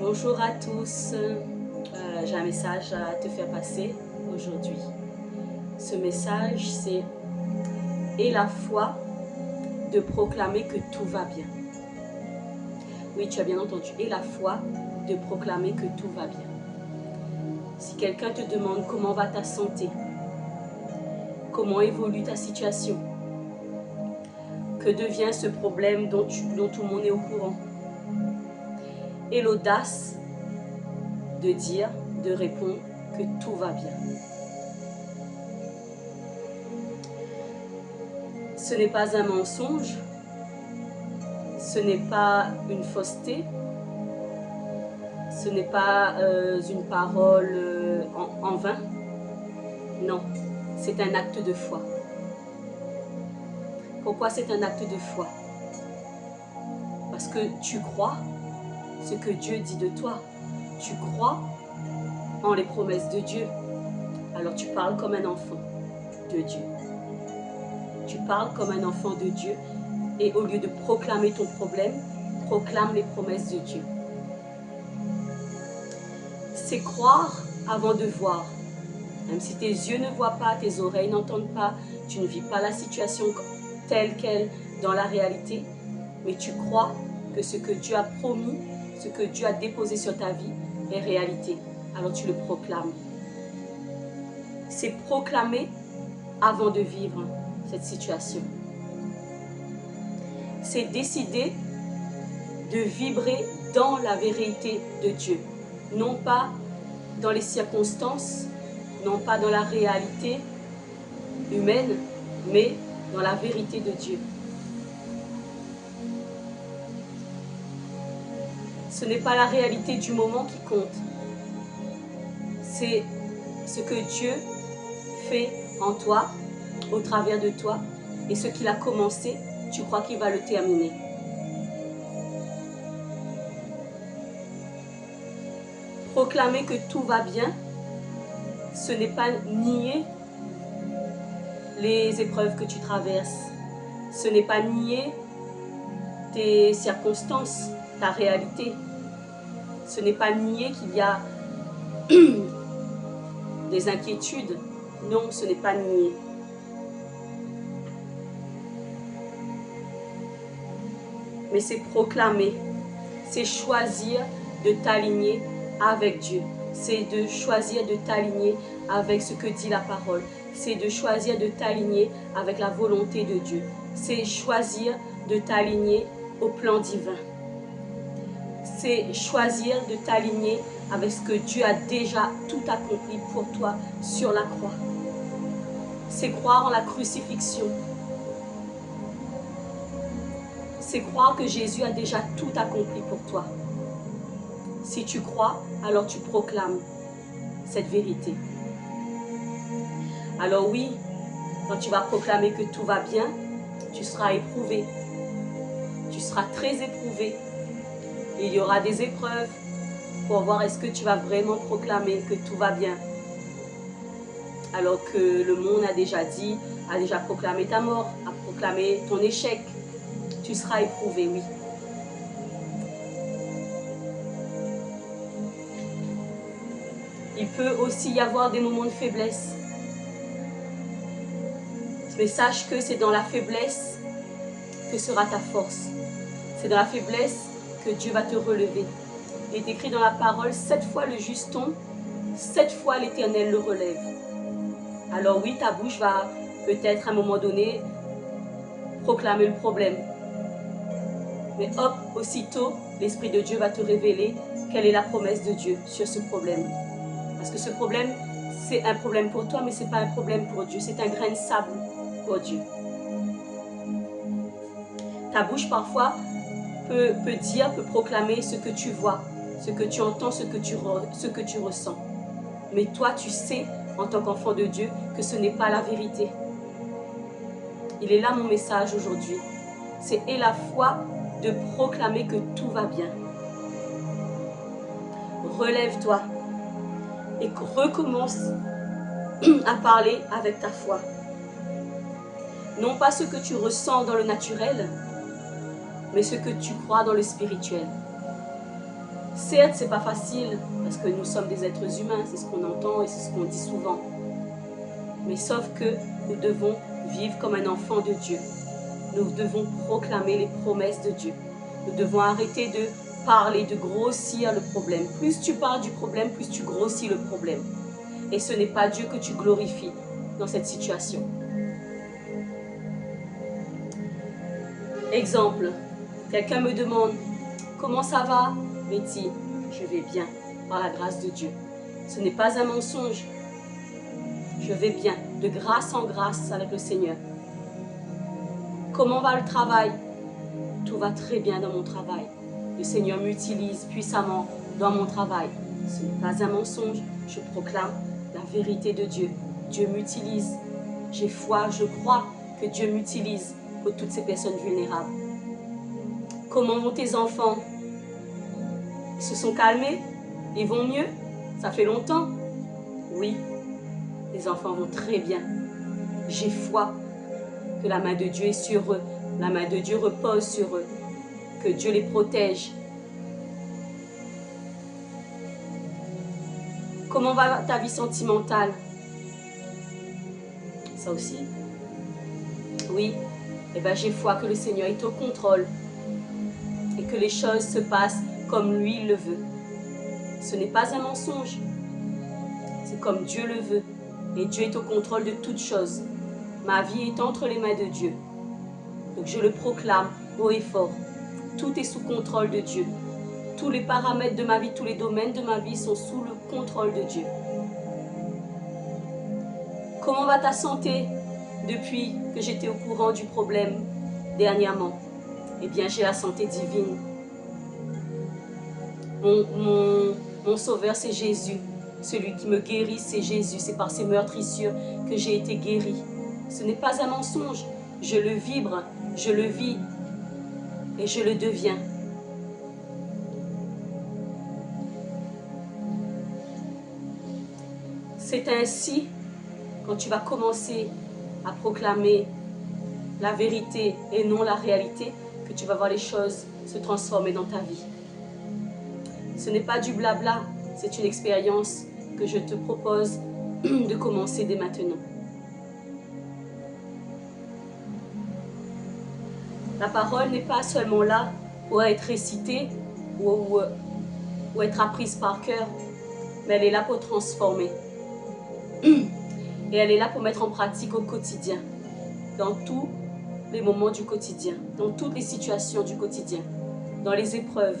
Bonjour à tous, j'ai un message à te faire passer aujourd'hui. Ce message, c'est « Aie la foi de proclamer que tout va bien ». Oui, tu as bien entendu, « Aie la foi de proclamer que tout va bien ». Si quelqu'un te demande comment va ta santé, comment évolue ta situation, que devient ce problème dont tout le monde est au courant, aie l'audace de dire, de répondre que tout va bien. Ce n'est pas un mensonge, ce n'est pas une fausseté, ce n'est pas une parole en vain. Non, c'est un acte de foi. Pourquoi c'est un acte de foi? Parce que tu crois ce que Dieu dit de toi. Tu crois en les promesses de Dieu. Alors tu parles comme un enfant de Dieu. Tu parles comme un enfant de Dieu et au lieu de proclamer ton problème, proclame les promesses de Dieu. C'est croire avant de voir. Même si tes yeux ne voient pas, tes oreilles n'entendent pas, tu ne vis pas la situation telle qu'elle dans la réalité, mais tu crois que ce que Dieu a promis, ce que Dieu a déposé sur ta vie est réalité. Alors tu le proclames. C'est proclamer avant de vivre cette situation. C'est décider de vibrer dans la vérité de Dieu. Non pas dans les circonstances, non pas dans la réalité humaine, mais dans la vérité de Dieu. Ce n'est pas la réalité du moment qui compte. C'est ce que Dieu fait en toi, au travers de toi, et ce qu'il a commencé, tu crois qu'il va le terminer. Proclamer que tout va bien, ce n'est pas nier les épreuves que tu traverses. Ce n'est pas nier tes circonstances, ta réalité. Ce n'est pas nier qu'il y a des inquiétudes. Non, ce n'est pas nier. Mais c'est proclamer, c'est choisir de t'aligner avec Dieu. C'est de choisir de t'aligner avec ce que dit la parole. C'est de choisir de t'aligner avec la volonté de Dieu. C'est choisir de t'aligner au plan divin. C'est choisir de t'aligner avec ce que Dieu a déjà tout accompli pour toi sur la croix. C'est croire en la crucifixion. C'est croire que Jésus a déjà tout accompli pour toi. Si tu crois, alors tu proclames cette vérité. Alors oui, quand tu vas proclamer que tout va bien, tu seras éprouvé. Tu seras très éprouvé. Il y aura des épreuves pour voir est-ce que tu vas vraiment proclamer que tout va bien. Alors que le monde a déjà dit, a déjà proclamé ta mort, a proclamé ton échec. Tu seras éprouvé, oui. Il peut aussi y avoir des moments de faiblesse. Mais sache que c'est dans la faiblesse que sera ta force. C'est dans la faiblesse que Dieu va te relever. Il est écrit dans la parole, 7 fois le juste tombe, 7 fois l'Éternel le relève. Alors oui, ta bouche va peut-être à un moment donné proclamer le problème. Mais hop, aussitôt, l'Esprit de Dieu va te révéler quelle est la promesse de Dieu sur ce problème. Parce que ce problème, c'est un problème pour toi, mais ce n'est pas un problème pour Dieu. C'est un grain de sable pour Dieu. Ta bouche, parfois, peut dire, peut proclamer ce que tu vois, ce que tu entends, ce que tu ressens. Mais toi, tu sais, en tant qu'enfant de Dieu, que ce n'est pas la vérité. Il est là mon message aujourd'hui. C'est « Aie la foi de proclamer que tout va bien ». Relève-toi et recommence à parler avec ta foi. Non pas ce que tu ressens dans le naturel, mais ce que tu crois dans le spirituel. Certes, c'est pas facile, parce que nous sommes des êtres humains, c'est ce qu'on entend et c'est ce qu'on dit souvent. Mais sauf que nous devons vivre comme un enfant de Dieu. Nous devons proclamer les promesses de Dieu. Nous devons arrêter de parler, de grossir le problème. Plus tu parles du problème, plus tu grossis le problème. Et ce n'est pas Dieu que tu glorifies dans cette situation. Exemple, quelqu'un me demande « Comment ça va, Betty ?» Je vais bien, par la grâce de Dieu. Ce n'est pas un mensonge. Je vais bien, de grâce en grâce avec le Seigneur. Comment va le travail? Tout va très bien dans mon travail. Le Seigneur m'utilise puissamment dans mon travail. Ce n'est pas un mensonge. Je proclame la vérité de Dieu. Dieu m'utilise. J'ai foi, je crois que Dieu m'utilise pour toutes ces personnes vulnérables. Comment vont tes enfants? Ils se sont calmés? Ils vont mieux? Ça fait longtemps? Oui, les enfants vont très bien. J'ai foi que la main de Dieu est sur eux. La main de Dieu repose sur eux. Que Dieu les protège. Comment va ta vie sentimentale? Ça aussi. Oui, eh bien j'ai foi que le Seigneur est au contrôle et que les choses se passent comme lui le veut. Ce n'est pas un mensonge. C'est comme Dieu le veut. Et Dieu est au contrôle de toutes choses. Ma vie est entre les mains de Dieu. Donc je le proclame haut et fort. Tout est sous contrôle de Dieu. Tous les paramètres de ma vie, tous les domaines de ma vie sont sous le contrôle de Dieu. Comment va ta santé depuis que j'étais au courant du problème dernièrement? Eh bien, j'ai la santé divine. Mon sauveur, c'est Jésus. Celui qui me guérit, c'est Jésus. C'est par ses meurtrissures que j'ai été guéri. Ce n'est pas un mensonge. Je le vibre, je le vis et je le deviens. C'est ainsi, quand tu vas commencer à proclamer la vérité et non la réalité, que tu vas voir les choses se transformer dans ta vie. Ce n'est pas du blabla, c'est une expérience que je te propose de commencer dès maintenant. La parole n'est pas seulement là pour être récitée ou être apprise par cœur, mais elle est là pour transformer. Et elle est là pour mettre en pratique au quotidien, dans tous les moments du quotidien, dans toutes les situations du quotidien, dans les épreuves.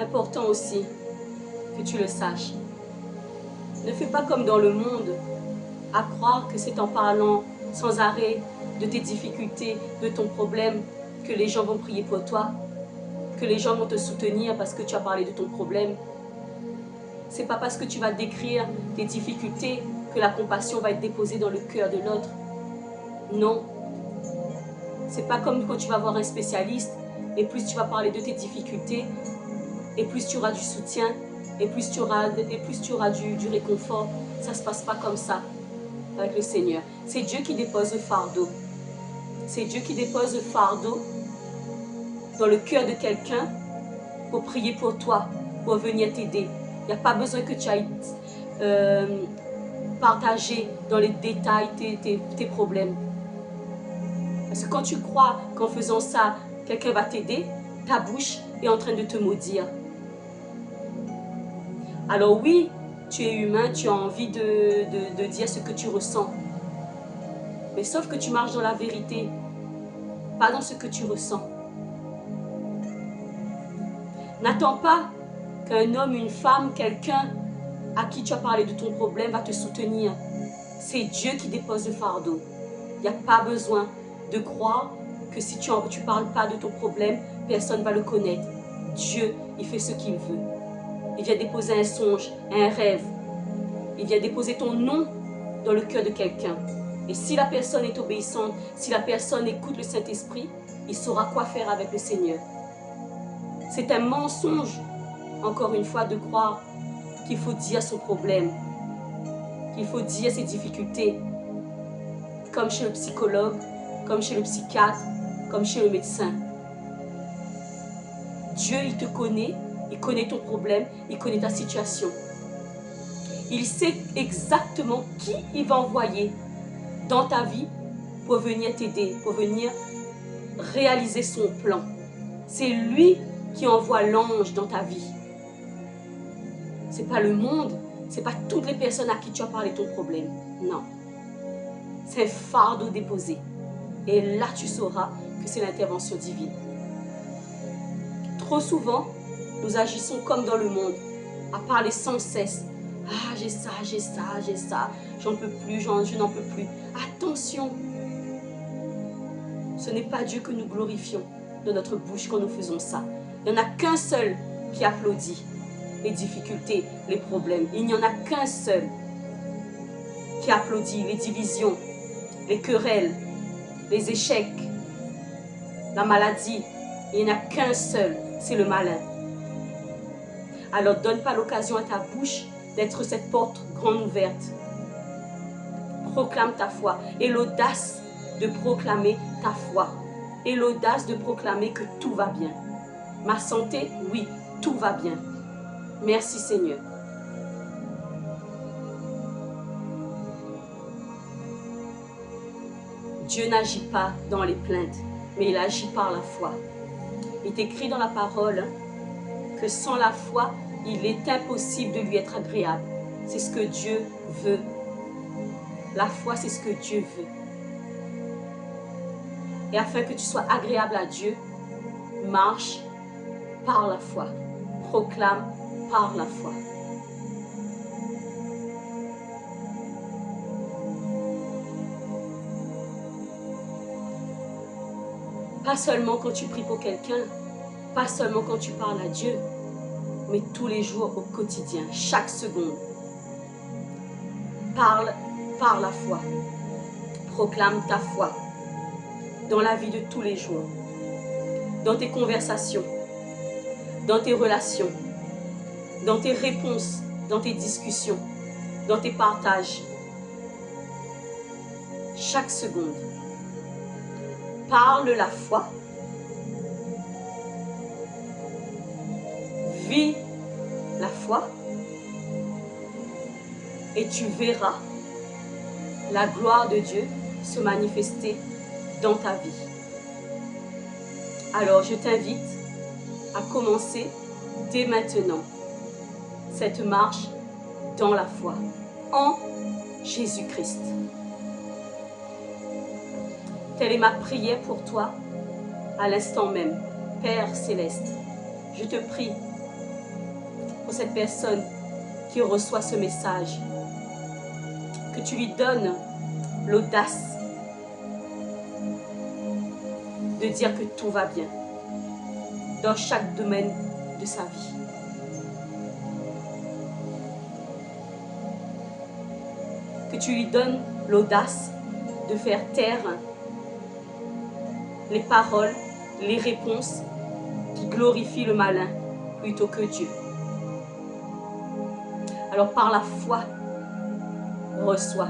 Important aussi que tu le saches. Ne fais pas comme dans le monde, à croire que c'est en parlant sans arrêt de tes difficultés, de ton problème, que les gens vont prier pour toi, que les gens vont te soutenir parce que tu as parlé de ton problème. C'est pas parce que tu vas décrire tes difficultés que la compassion va être déposée dans le cœur de l'autre. Non. C'est pas comme quand tu vas voir un spécialiste et plus tu vas parler de tes difficultés et plus tu auras du soutien et plus tu auras du réconfort. Ça se passe pas comme ça avec le Seigneur. C'est Dieu qui dépose le fardeau. C'est Dieu qui dépose le fardeau dans le cœur de quelqu'un pour prier pour toi, pour venir t'aider. Il n'y a pas besoin que tu ailles partager dans les détails tes problèmes. Parce que quand tu crois qu'en faisant ça, quelqu'un va t'aider, ta bouche est en train de te maudire. Alors oui, tu es humain, tu as envie de dire ce que tu ressens. Mais sauf que tu marches dans la vérité, pas dans ce que tu ressens. N'attends pas qu'un homme, une femme, quelqu'un à qui tu as parlé de ton problème va te soutenir. C'est Dieu qui dépose le fardeau. Il n'y a pas besoin de croire que si tu ne parles pas de ton problème, personne ne va le connaître. Dieu, il fait ce qu'il veut. Il vient déposer un songe, un rêve. Il vient déposer ton nom dans le cœur de quelqu'un. Et si la personne est obéissante, si la personne écoute le Saint-Esprit, il saura quoi faire avec le Seigneur. C'est un mensonge, encore une fois, de croire qu'il faut dire son problème, qu'il faut dire ses difficultés, comme chez le psychologue, comme chez le psychiatre, comme chez le médecin. Dieu, il te connaît, il connaît ton problème, il connaît ta situation. Il sait exactement qui il va envoyer dans ta vie pour venir t'aider, pour venir réaliser son plan. C'est lui qui envoie l'ange dans ta vie. Ce n'est pas le monde, ce n'est pas toutes les personnes à qui tu as parlé de ton problème. Non. C'est un fardeau déposé. Et là, tu sauras que c'est l'intervention divine. Trop souvent, nous agissons comme dans le monde, à parler sans cesse. Ah, j'ai ça, j'ai ça, j'ai ça, j'en peux plus, je n'en peux plus. Attention, ce n'est pas Dieu que nous glorifions de notre bouche quand nous faisons ça. Il n'y en a qu'un seul qui applaudit les difficultés, les problèmes. Il n'y en a qu'un seul qui applaudit les divisions, les querelles, les échecs, la maladie. Il n'y en a qu'un seul, c'est le malin. Alors donne pas l'occasion à ta bouche d'être cette porte grande ouverte. Proclame ta foi et l'audace de proclamer ta foi et l'audace de proclamer que tout va bien. Ma santé, oui, tout va bien. Merci Seigneur. Dieu n'agit pas dans les plaintes, mais il agit par la foi. Il est écrit dans la parole que sans la foi, il est impossible de lui être agréable. C'est ce que Dieu veut. La foi, c'est ce que Dieu veut. Et afin que tu sois agréable à Dieu, marche par la foi. Proclame par la foi. Pas seulement quand tu pries pour quelqu'un, pas seulement quand tu parles à Dieu, mais tous les jours au quotidien, chaque seconde. Parle par la foi. Proclame ta foi dans la vie de tous les jours, dans tes conversations, dans tes relations, dans tes réponses, dans tes discussions, dans tes partages. Chaque seconde. Parle la foi. Vis la foi. Et tu verras la gloire de Dieu se manifester dans ta vie. Alors je t'invite à commencer dès maintenant cette marche dans la foi en Jésus-Christ. Telle est ma prière pour toi à l'instant même. Père Céleste, je te prie pour cette personne qui reçoit ce message, que tu lui donnes l'audace de dire que tout va bien dans chaque domaine de sa vie. Que tu lui donnes l'audace de faire taire les paroles, les réponses qui glorifient le malin plutôt que Dieu. Alors par la foi, reçois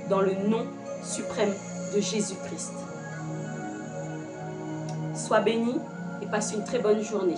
dans le nom suprême de Jésus-Christ. Sois béni et passe une très bonne journée.